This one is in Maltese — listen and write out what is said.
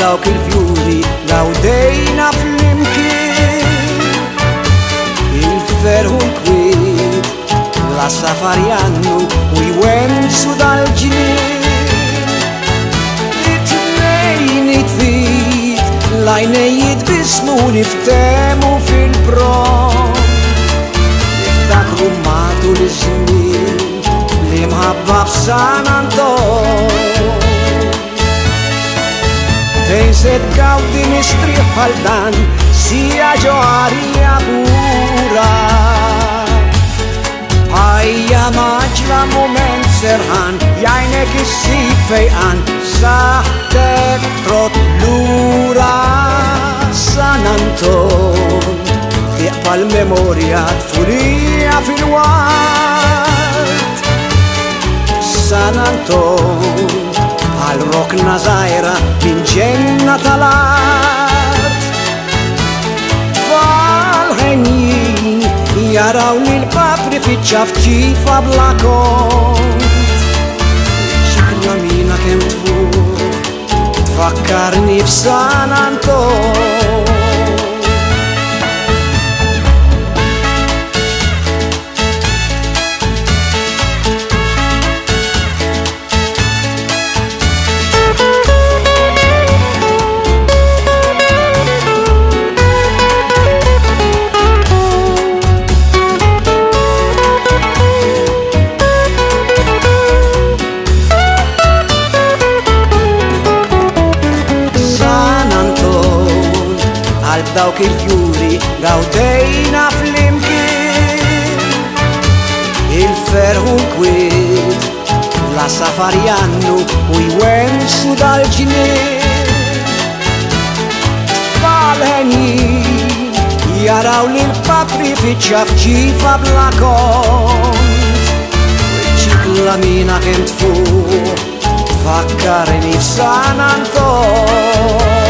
dawk il-fjuri gawdejna flimkien. Il-ferħu l-kwiet la safarjannu u jwensu dal-ġnien. It-tnejn it-tfit l-għajnejjiet bismu niftemu fil-prom. Niftakru matu l-żmien li mħabba f'San Anton. Tejset gawdi nistriħ bħal dan sija ġoħarija pura. Ħajja maġla moment serħan jajnek issib fejqan saħtek trot lura. San Anton tiqpa l-memorja tfulija fil-wart. San Anton għal rokna zaħira min ġenna tal-art. Tfal-ħenjin jaraw li l-papri fiċċaf-ċifa bla kont. Ċikla mina kem tfur tfakkarni f'San Anton. Dawk il-fjuri gawdejna flimkien. Il-ferħu l-kwiet la safarjannu u jwensu dal-ġnien. Tfal-ħenjin jaraw li l-papri fiċċaf-ċifa bla kont. Ċikla mina kem tfur tfakkarni f'San Anton.